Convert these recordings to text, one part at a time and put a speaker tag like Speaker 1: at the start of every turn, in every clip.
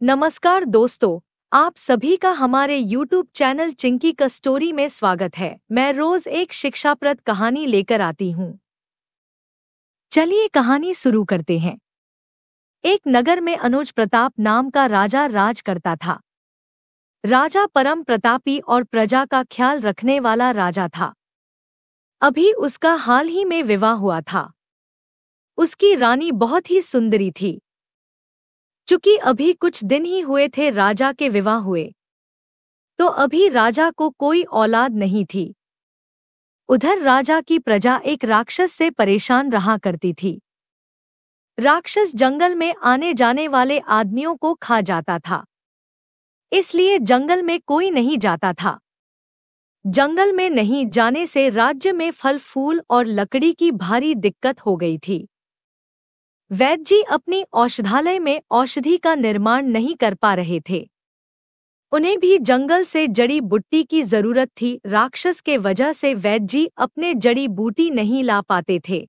Speaker 1: नमस्कार दोस्तों, आप सभी का हमारे YouTube चैनल चिंकी का स्टोरी में स्वागत है। मैं रोज एक शिक्षाप्रद कहानी लेकर आती हूँ। चलिए कहानी शुरू करते हैं। एक नगर में अनुज प्रताप नाम का राजा राज करता था। राजा परम प्रतापी और प्रजा का ख्याल रखने वाला राजा था। अभी उसका हाल ही में विवाह हुआ था। उसकी रानी बहुत ही सुंदरी थी। चूंकि अभी कुछ दिन ही हुए थे राजा के विवाह हुए, तो अभी राजा को कोई औलाद नहीं थी। उधर राजा की प्रजा एक राक्षस से परेशान रहा करती थी। राक्षस जंगल में आने जाने वाले आदमियों को खा जाता था, इसलिए जंगल में कोई नहीं जाता था। जंगल में नहीं जाने से राज्य में फल फूल और लकड़ी की भारी दिक्कत हो गई थी। वैद्य जी अपनी औषधालय में औषधि का निर्माण नहीं कर पा रहे थे। उन्हें भी जंगल से जड़ी बूटी की जरूरत थी। राक्षस के वजह से वैद्य जी अपने जड़ी बूटी नहीं ला पाते थे।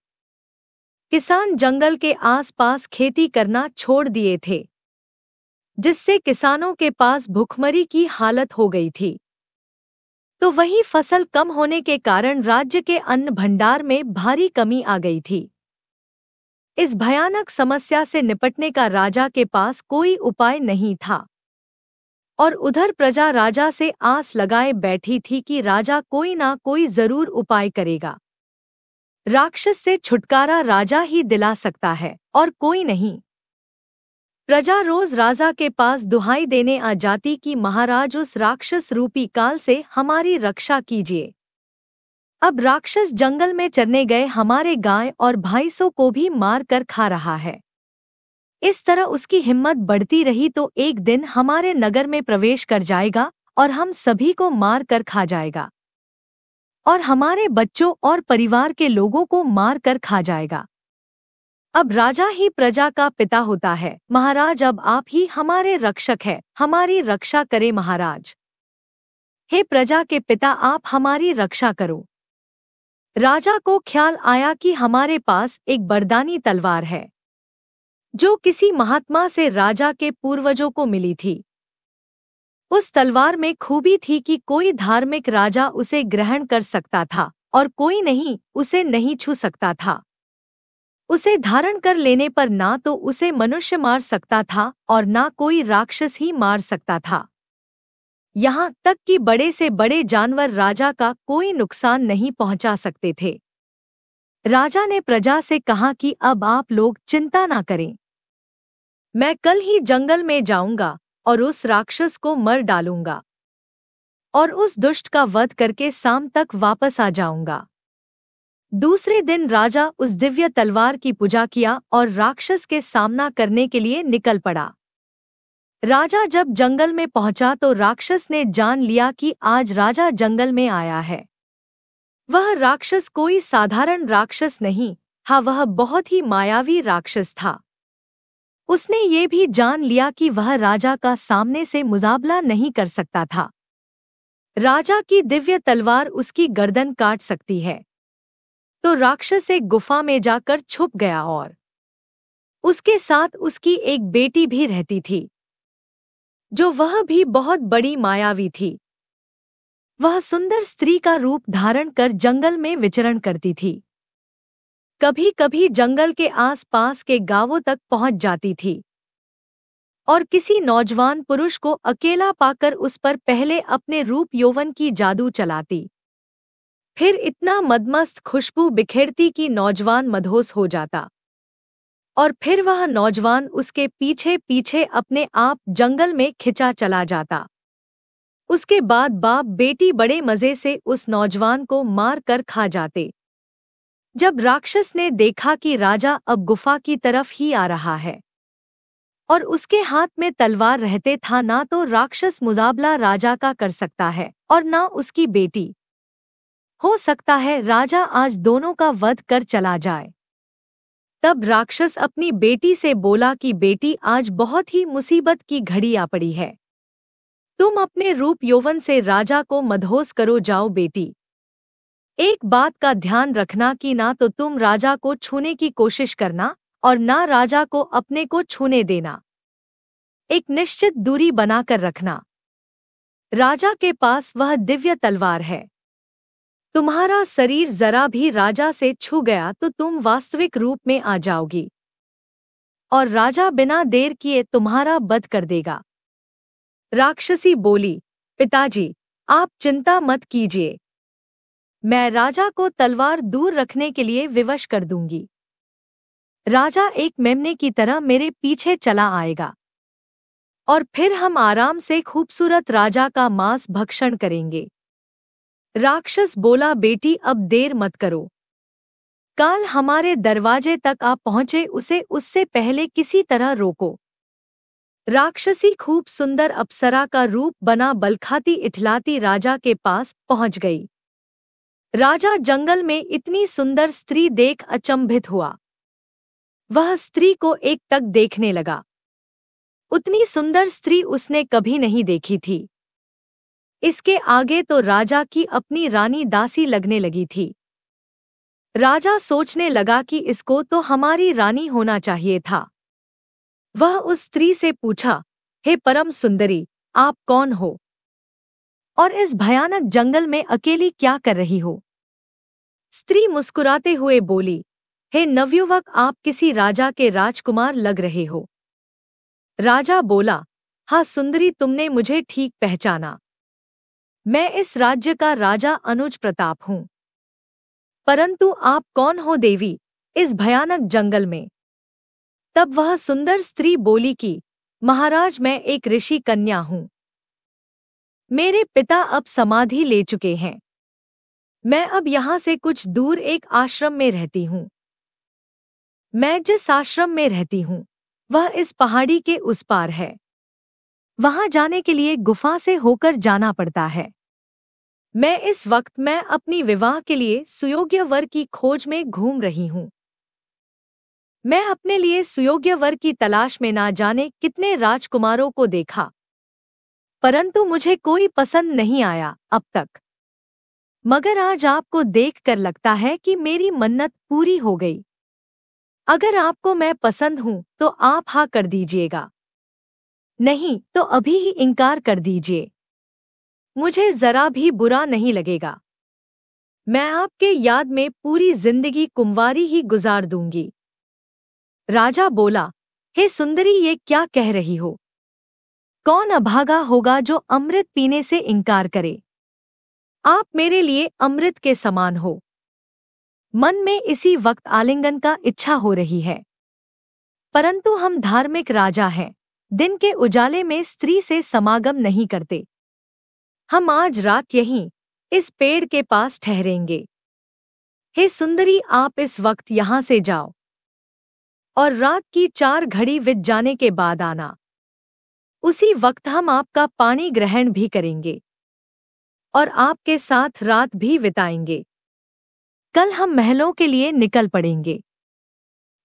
Speaker 1: किसान जंगल के आसपास खेती करना छोड़ दिए थे, जिससे किसानों के पास भुखमरी की हालत हो गई थी। तो वही फसल कम होने के कारण राज्य के अन्न भंडार में भारी कमी आ गई थी। इस भयानक समस्या से निपटने का राजा के पास कोई उपाय नहीं था। और उधर प्रजा राजा से आस लगाए बैठी थी कि राजा कोई ना कोई जरूर उपाय करेगा। राक्षस से छुटकारा राजा ही दिला सकता है और कोई नहीं। प्रजा रोज राजा के पास दुहाई देने आ जाती कि महाराज उस राक्षस रूपी काल से हमारी रक्षा कीजिए। अब राक्षस जंगल में चरने गए हमारे गाय और भैंसों को भी मार कर खा रहा है। इस तरह उसकी हिम्मत बढ़ती रही तो एक दिन हमारे नगर में प्रवेश कर जाएगा और हम सभी को मार कर खा जाएगा और हमारे बच्चों और परिवार के लोगों को मार कर खा जाएगा। अब राजा ही प्रजा का पिता होता है। महाराज, अब आप ही हमारे रक्षक हैं, हमारी रक्षा करे महाराज। हे प्रजा के पिता, आप हमारी रक्षा करो। राजा को ख्याल आया कि हमारे पास एक बरदानी तलवार है, जो किसी महात्मा से राजा के पूर्वजों को मिली थी। उस तलवार में खूबी थी कि कोई धार्मिक राजा उसे ग्रहण कर सकता था और कोई नहीं, उसे नहीं छू सकता था। उसे धारण कर लेने पर ना तो उसे मनुष्य मार सकता था और ना कोई राक्षस ही मार सकता था। यहाँ तक कि बड़े से बड़े जानवर राजा का कोई नुकसान नहीं पहुंचा सकते थे। राजा ने प्रजा से कहा कि अब आप लोग चिंता ना करें। मैं कल ही जंगल में जाऊंगा और उस राक्षस को मर डालूंगा और उस दुष्ट का वध करके शाम तक वापस आ जाऊंगा। दूसरे दिन राजा उस दिव्य तलवार की पूजा किया और राक्षस के सामना करने के लिए निकल पड़ा। राजा जब जंगल में पहुंचा तो राक्षस ने जान लिया कि आज राजा जंगल में आया है। वह राक्षस कोई साधारण राक्षस नहीं, हाँ, वह बहुत ही मायावी राक्षस था। उसने ये भी जान लिया कि वह राजा का सामने से मुकाबला नहीं कर सकता था। राजा की दिव्य तलवार उसकी गर्दन काट सकती है। तो राक्षस एक गुफा में जाकर छुप गया और उसके साथ उसकी एक बेटी भी रहती थी, जो वह भी बहुत बड़ी मायावी थी। वह सुंदर स्त्री का रूप धारण कर जंगल में विचरण करती थी। कभी कभी जंगल के आसपास के गांवों तक पहुंच जाती थी और किसी नौजवान पुरुष को अकेला पाकर उस पर पहले अपने रूप यौवन की जादू चलाती, फिर इतना मदमस्त खुशबू बिखेरती कि नौजवान मदहोश हो जाता और फिर वह नौजवान उसके पीछे पीछे अपने आप जंगल में खिंचा चला जाता। उसके बाद बाप बेटी बड़े मजे से उस नौजवान को मार कर खा जाते। जब राक्षस ने देखा कि राजा अब गुफा की तरफ ही आ रहा है और उसके हाथ में तलवार रहते था, ना तो राक्षस मुकाबला राजा का कर सकता है और ना उसकी बेटी। हो सकता है राजा आज दोनों का वध कर चला जाए। तब राक्षस अपनी बेटी से बोला कि बेटी, आज बहुत ही मुसीबत की घड़ी आ पड़ी है। तुम अपने रूप यौवन से राजा को मदहोश करो जाओ बेटी। एक बात का ध्यान रखना कि ना तो तुम राजा को छूने की कोशिश करना और ना राजा को अपने को छूने देना। एक निश्चित दूरी बनाकर रखना। राजा के पास वह दिव्य तलवार है। तुम्हारा शरीर जरा भी राजा से छू गया तो तुम वास्तविक रूप में आ जाओगी और राजा बिना देर किए तुम्हारा वध कर देगा। राक्षसी बोली, पिताजी, आप चिंता मत कीजिए। मैं राजा को तलवार दूर रखने के लिए विवश कर दूंगी। राजा एक मेमने की तरह मेरे पीछे चला आएगा और फिर हम आराम से खूबसूरत राजा का मांस भक्षण करेंगे। राक्षस बोला, बेटी, अब देर मत करो। काल हमारे दरवाजे तक आप पहुंचे उसे उससे पहले किसी तरह रोको। राक्षसी खूब सुंदर अप्सरा का रूप बना बलखाती इठलाती राजा के पास पहुंच गई। राजा जंगल में इतनी सुंदर स्त्री देख अचंभित हुआ। वह स्त्री को एकटक देखने लगा। उतनी सुंदर स्त्री उसने कभी नहीं देखी थी। इसके आगे तो राजा की अपनी रानी दासी लगने लगी थी। राजा सोचने लगा कि इसको तो हमारी रानी होना चाहिए था। वह उस स्त्री से पूछा, हे परम सुंदरी, आप कौन हो और इस भयानक जंगल में अकेली क्या कर रही हो? स्त्री मुस्कुराते हुए बोली, हे नवयुवक, आप किसी राजा के राजकुमार लग रहे हो। राजा बोला, हाँ सुंदरी, तुमने मुझे ठीक पहचाना। मैं इस राज्य का राजा अनुज प्रताप हूँ। परंतु आप कौन हो देवी, इस भयानक जंगल में? तब वह सुंदर स्त्री बोली कि महाराज, मैं एक ऋषि कन्या हूँ। मेरे पिता अब समाधि ले चुके हैं। मैं अब यहाँ से कुछ दूर एक आश्रम में रहती हूँ। मैं जिस आश्रम में रहती हूँ वह इस पहाड़ी के उस पार है। वहां जाने के लिए गुफा से होकर जाना पड़ता है। मैं अपनी विवाह के लिए सुयोग्य वर की खोज में घूम रही हूँ। मैं अपने लिए सुयोग्य वर की तलाश में ना जाने कितने राजकुमारों को देखा, परंतु मुझे कोई पसंद नहीं आया अब तक। मगर आज आपको देखकर लगता है कि मेरी मन्नत पूरी हो गई। अगर आपको मैं पसंद हूं तो आप हाँ कर दीजिएगा, नहीं तो अभी ही इनकार कर दीजिए। मुझे जरा भी बुरा नहीं लगेगा। मैं आपके याद में पूरी जिंदगी कुंवारी ही गुजार दूंगी। राजा बोला, हे सुंदरी, ये क्या कह रही हो? कौन अभागा होगा जो अमृत पीने से इनकार करे? आप मेरे लिए अमृत के समान हो। मन में इसी वक्त आलिंगन का इच्छा हो रही है, परंतु हम धार्मिक राजा हैं, दिन के उजाले में स्त्री से समागम नहीं करते। हम आज रात यहीं इस पेड़ के पास ठहरेंगे। हे सुंदरी, आप इस वक्त यहाँ से जाओ और रात की 4 घड़ी बीत जाने के बाद आना। उसी वक्त हम आपका पानी ग्रहण भी करेंगे और आपके साथ रात भी बिताएंगे। कल हम महलों के लिए निकल पड़ेंगे।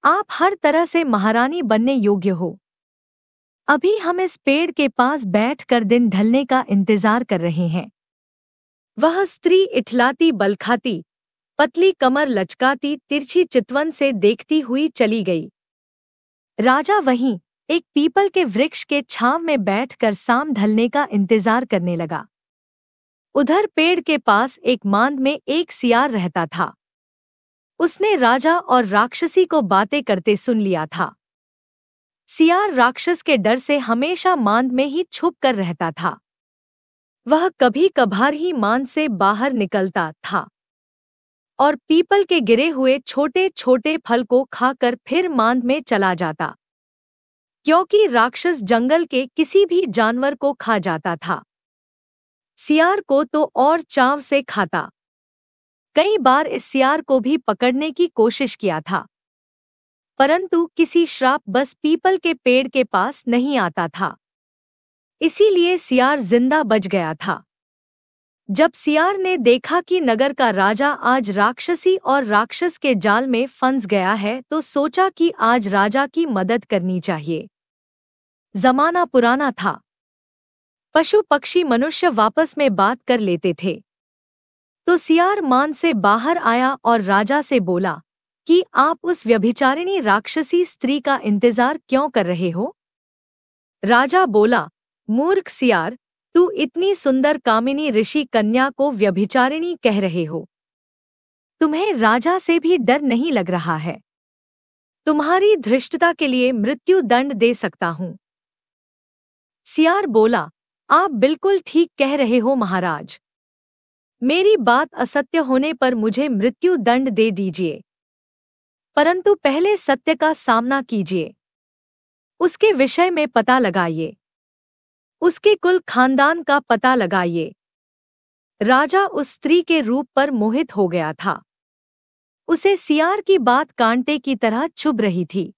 Speaker 1: आप हर तरह से महारानी बनने योग्य हो। अभी हम इस पेड़ के पास बैठकर दिन ढलने का इंतजार कर रहे हैं। वह स्त्री इठलाती बलखाती, पतली कमर लचकाती, तिरछी चितवन से देखती हुई चली गई। राजा वहीं एक पीपल के वृक्ष के छांव में बैठकर शाम ढलने का इंतजार करने लगा। उधर पेड़ के पास एक मांद में एक सियार रहता था। उसने राजा और राक्षसी को बातें करते सुन लिया था। सियार राक्षस के डर से हमेशा मांद में ही छुप कर रहता था। वह कभी कभार ही मांद से बाहर निकलता था और पीपल के गिरे हुए छोटे छोटे फल को खाकर फिर मांद में चला जाता, क्योंकि राक्षस जंगल के किसी भी जानवर को खा जाता था। सियार को तो और चाव से खाता। कई बार इस सियार को भी पकड़ने की कोशिश किया था, परंतु किसी श्राप बस पीपल के पेड़ के पास नहीं आता था, इसीलिए सियार जिंदा बच गया था। जब सियार ने देखा कि नगर का राजा आज राक्षसी और राक्षस के जाल में फंस गया है तो सोचा कि आज राजा की मदद करनी चाहिए। जमाना पुराना था, पशु पक्षी मनुष्य वापस में बात कर लेते थे। तो सियार मान से बाहर आया और राजा से बोला कि आप उस व्यभिचारिणी राक्षसी स्त्री का इंतजार क्यों कर रहे हो? राजा बोला, मूर्ख सियार, तू इतनी सुंदर कामिनी ऋषि कन्या को व्यभिचारिणी कह रहे हो। तुम्हें राजा से भी डर नहीं लग रहा है। तुम्हारी धृष्टता के लिए मृत्यु दंड दे सकता हूं। सियार बोला, आप बिल्कुल ठीक कह रहे हो महाराज। मेरी बात असत्य होने पर मुझे मृत्यु दंड दे दीजिए, परंतु पहले सत्य का सामना कीजिए। उसके विषय में पता लगाइए, उसके कुल खानदान का पता लगाइए। राजा उस स्त्री के रूप पर मोहित हो गया था। उसे सियार की बात कांटे की तरह चुभ रही थी।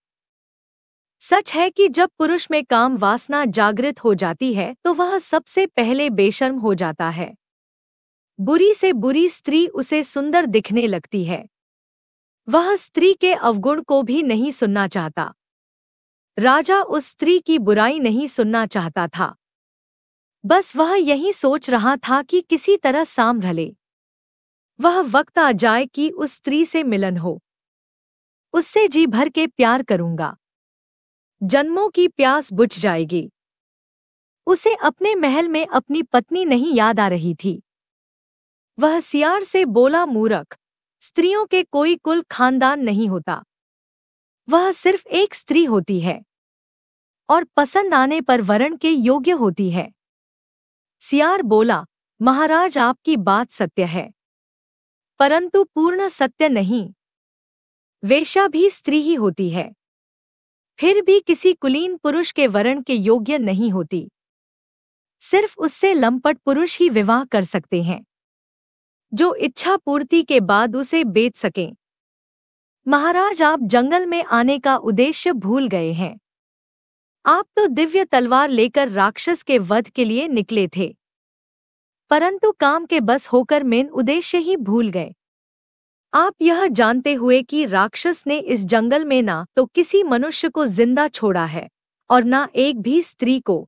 Speaker 1: सच है कि जब पुरुष में काम वासना जागृत हो जाती है तो वह सबसे पहले बेशर्म हो जाता है। बुरी से बुरी स्त्री उसे सुंदर दिखने लगती है। वह स्त्री के अवगुण को भी नहीं सुनना चाहता। राजा उस स्त्री की बुराई नहीं सुनना चाहता था। बस वह यही सोच रहा था कि किसी तरह सांभ ले। वह वक्त आ जाए कि उस स्त्री से मिलन हो। उससे जी भर के प्यार करूंगा। जन्मों की प्यास बुझ जाएगी। उसे अपने महल में अपनी पत्नी नहीं याद आ रही थी। वह सियार से बोला, मूर्ख, स्त्रियों के कोई कुल खानदान नहीं होता। वह सिर्फ एक स्त्री होती है और पसंद आने पर वरण के योग्य होती है। सियार बोला, महाराज आपकी बात सत्य है, परंतु पूर्ण सत्य नहीं। वेश्या भी स्त्री ही होती है, फिर भी किसी कुलीन पुरुष के वरण के योग्य नहीं होती। सिर्फ उससे लंपट पुरुष ही विवाह कर सकते हैं, जो इच्छा पूर्ति के बाद उसे बेच सकें। महाराज, आप जंगल में आने का उद्देश्य भूल गए हैं। आप तो दिव्य तलवार लेकर राक्षस के वध के लिए निकले थे, परंतु काम के बस होकर मेन उद्देश्य ही भूल गए। आप यह जानते हुए कि राक्षस ने इस जंगल में ना तो किसी मनुष्य को जिंदा छोड़ा है और ना एक भी स्त्री को,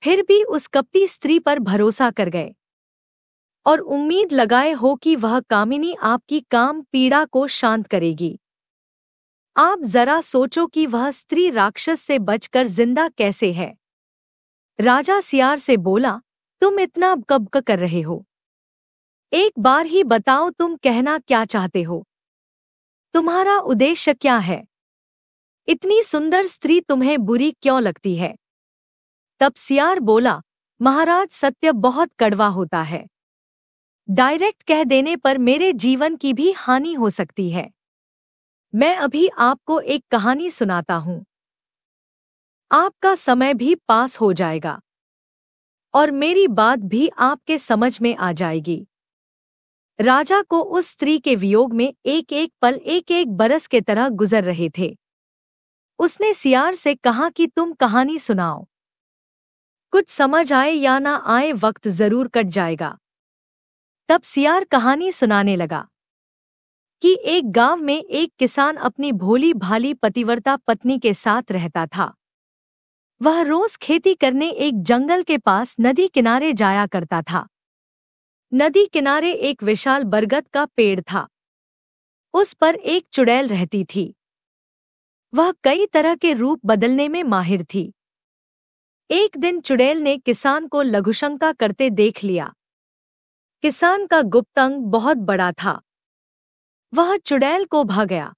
Speaker 1: फिर भी उस कपटी स्त्री पर भरोसा कर गए और उम्मीद लगाए हो कि वह कामिनी आपकी काम पीड़ा को शांत करेगी। आप जरा सोचो कि वह स्त्री राक्षस से बचकर जिंदा कैसे है। राजा सियार से बोला, तुम इतना कब कर रहे हो? एक बार ही बताओ, तुम कहना क्या चाहते हो? तुम्हारा उद्देश्य क्या है? इतनी सुंदर स्त्री तुम्हें बुरी क्यों लगती है? तब सियार बोला, महाराज, सत्य बहुत कड़वा होता है। डायरेक्ट कह देने पर मेरे जीवन की भी हानि हो सकती है। मैं अभी आपको एक कहानी सुनाता हूं। आपका समय भी पास हो जाएगा और मेरी बात भी आपके समझ में आ जाएगी। राजा को उस स्त्री के वियोग में एक एक पल एक एक बरस के तरह गुजर रहे थे। उसने सियार से कहा कि तुम कहानी सुनाओ। कुछ समझ आए या ना आए, वक्त जरूर कट जाएगा। तब सियार कहानी सुनाने लगा कि एक गांव में एक किसान अपनी भोली भाली पतिव्रता पत्नी के साथ रहता था। वह रोज खेती करने एक जंगल के पास नदी किनारे जाया करता था। नदी किनारे एक विशाल बरगद का पेड़ था। उस पर एक चुड़ैल रहती थी। वह कई तरह के रूप बदलने में माहिर थी। एक दिन चुड़ैल ने किसान को लघुशंका करते देख लिया। किसान का गुप्त अंग बहुत बड़ा था। वह चुड़ैल को भा गया।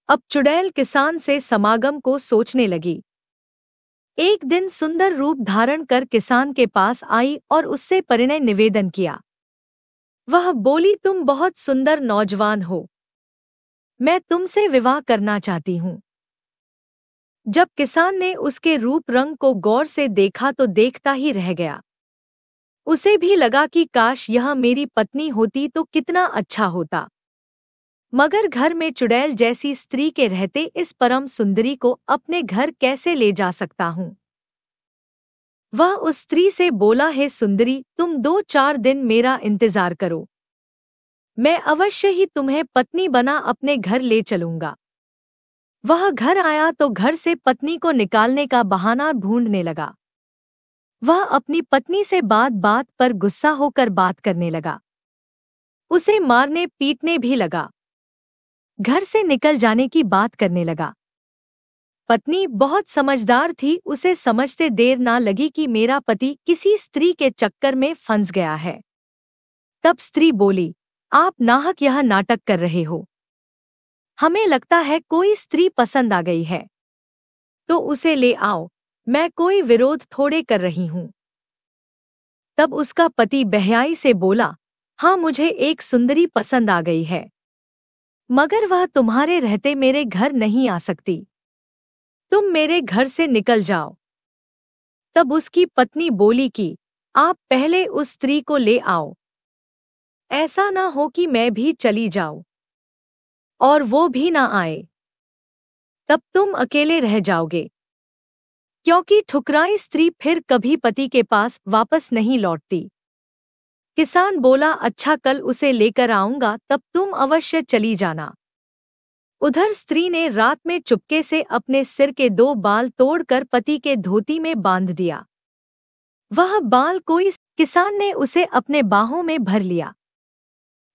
Speaker 1: अब चुड़ैल किसान से समागम को सोचने लगी। एक दिन सुंदर रूप धारण कर किसान के पास आई और उससे परिणय निवेदन किया। वह बोली, तुम बहुत सुंदर नौजवान हो, मैं तुमसे विवाह करना चाहती हूँ। जब किसान ने उसके रूप रंग को गौर से देखा तो देखता ही रह गया। उसे भी लगा कि काश यह मेरी पत्नी होती तो कितना अच्छा होता, मगर घर में चुड़ैल जैसी स्त्री के रहते इस परम सुंदरी को अपने घर कैसे ले जा सकता हूँ। वह उस स्त्री से बोला, हे सुंदरी, तुम 2-4 दिन मेरा इंतजार करो, मैं अवश्य ही तुम्हें पत्नी बना अपने घर ले चलूंगा। वह घर आया तो घर से पत्नी को निकालने का बहाना ढूंढने लगा। वह अपनी पत्नी से बात बात पर गुस्सा होकर बात करने लगा। उसे मारने पीटने भी लगा। घर से निकल जाने की बात करने लगा। पत्नी बहुत समझदार थी, उसे समझते देर ना लगी कि मेरा पति किसी स्त्री के चक्कर में फंस गया है। तब स्त्री बोली, आप नाहक यह नाटक कर रहे हो। हमें लगता है कोई स्त्री पसंद आ गई है, तो उसे ले आओ, मैं कोई विरोध थोड़े कर रही हूं। तब उसका पति बेहयाई से बोला, हाँ, मुझे एक सुंदरी पसंद आ गई है, मगर वह तुम्हारे रहते मेरे घर नहीं आ सकती। तुम मेरे घर से निकल जाओ। तब उसकी पत्नी बोली कि आप पहले उस स्त्री को ले आओ, ऐसा ना हो कि मैं भी चली जाऊं और वो भी ना आए, तब तुम अकेले रह जाओगे, क्योंकि ठुकराई स्त्री फिर कभी पति के पास वापस नहीं लौटती। किसान बोला, अच्छा, कल उसे लेकर आऊंगा, तब तुम अवश्य चली जाना। उधर स्त्री ने रात में चुपके से अपने सिर के 2 बाल तोड़कर पति के धोती में बांध दिया। वह बाल कोई किसान ने उसे अपने बाहों में भर लिया,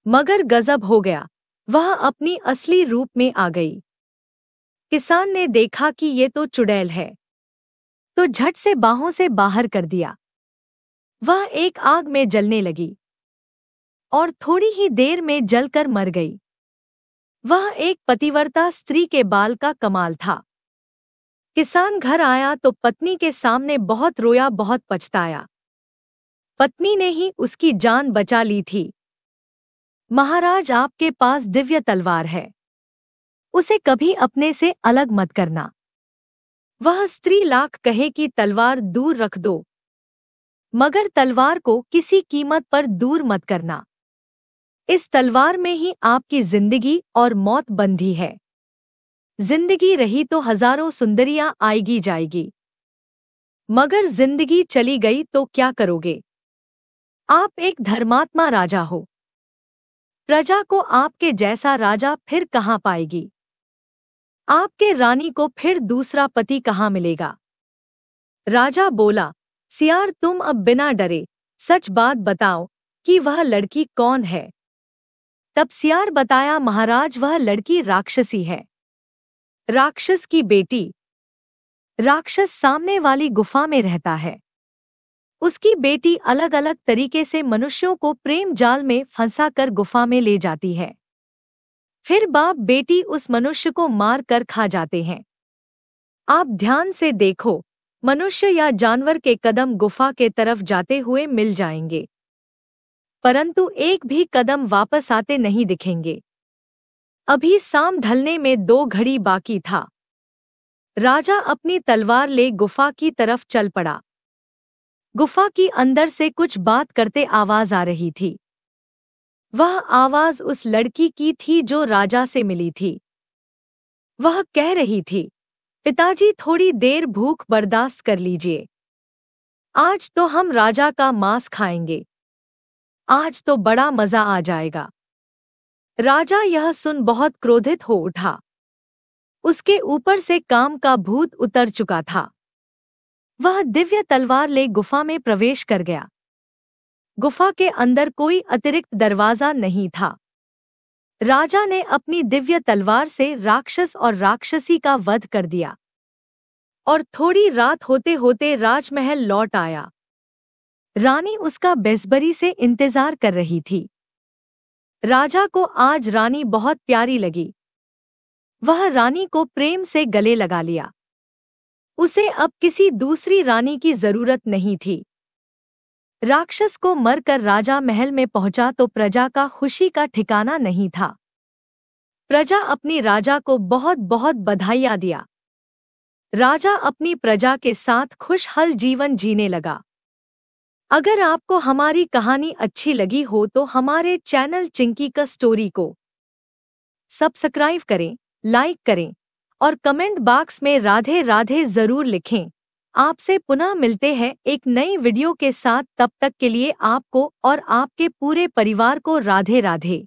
Speaker 1: मगर गजब हो गया, वह अपनी असली रूप में आ गई। किसान ने देखा कि ये तो चुड़ैल है, तो झट से बाहों से बाहर कर दिया। वह एक आग में जलने लगी और थोड़ी ही देर में जलकर मर गई। वह एक पतिव्रता स्त्री के बाल का कमाल था। किसान घर आया तो पत्नी के सामने बहुत रोया, बहुत पछताया। पत्नी ने ही उसकी जान बचा ली थी। महाराज, आपके पास दिव्य तलवार है, उसे कभी अपने से अलग मत करना। वह स्त्री लाख कहे कि तलवार दूर रख दो, मगर तलवार को किसी कीमत पर दूर मत करना। इस तलवार में ही आपकी जिंदगी और मौत बंधी है। जिंदगी रही तो हजारों सुंदरियां आएगी जाएगी, मगर जिंदगी चली गई तो क्या करोगे? आप एक धर्मात्मा राजा हो, प्रजा को आपके जैसा राजा फिर कहाँ पाएगी? आपके रानी को फिर दूसरा पति कहाँ मिलेगा? राजा बोला, सियार, तुम अब बिना डरे सच बात बताओ कि वह लड़की कौन है। तब सियार बताया, महाराज, वह लड़की राक्षसी है, राक्षस की बेटी। राक्षस सामने वाली गुफा में रहता है। उसकी बेटी अलग अलग तरीके से मनुष्यों को प्रेम जाल में फंसाकर गुफा में ले जाती है। फिर बाप बेटी उस मनुष्य को मार कर खा जाते हैं। आप ध्यान से देखो, मनुष्य या जानवर के कदम गुफा के तरफ जाते हुए मिल जाएंगे, परंतु एक भी कदम वापस आते नहीं दिखेंगे। अभी शाम ढलने में 2 घड़ी बाकी था। राजा अपनी तलवार ले गुफा की तरफ चल पड़ा। गुफा की अंदर से कुछ बात करते आवाज आ रही थी। वह आवाज उस लड़की की थी जो राजा से मिली थी। वह कह रही थी, पिताजी, थोड़ी देर भूख बर्दाश्त कर लीजिए, आज तो हम राजा का मांस खाएंगे, आज तो बड़ा मजा आ जाएगा। राजा यह सुन बहुत क्रोधित हो उठा। उसके ऊपर से काम का भूत उतर चुका था। वह दिव्य तलवार ले गुफा में प्रवेश कर गया। गुफा के अंदर कोई अतिरिक्त दरवाजा नहीं था। राजा ने अपनी दिव्य तलवार से राक्षस और राक्षसी का वध कर दिया और थोड़ी रात होते होते राजमहल लौट आया। रानी उसका बेसब्री से इंतजार कर रही थी। राजा को आज रानी बहुत प्यारी लगी। वह रानी को प्रेम से गले लगा लिया। उसे अब किसी दूसरी रानी की जरूरत नहीं थी। राक्षस को मरकर राजा महल में पहुंचा तो प्रजा का खुशी का ठिकाना नहीं था। प्रजा अपनी राजा को बहुत बहुत बधाइयां दिया। राजा अपनी प्रजा के साथ खुशहाल जीवन जीने लगा। अगर आपको हमारी कहानी अच्छी लगी हो तो हमारे चैनल चिंकी का स्टोरी को सब्सक्राइब करें, लाइक करें और कमेंट बॉक्स में राधे राधे जरूर लिखें। आपसे पुनः मिलते हैं एक नई वीडियो के साथ। तब तक के लिए आपको और आपके पूरे परिवार को राधे राधे।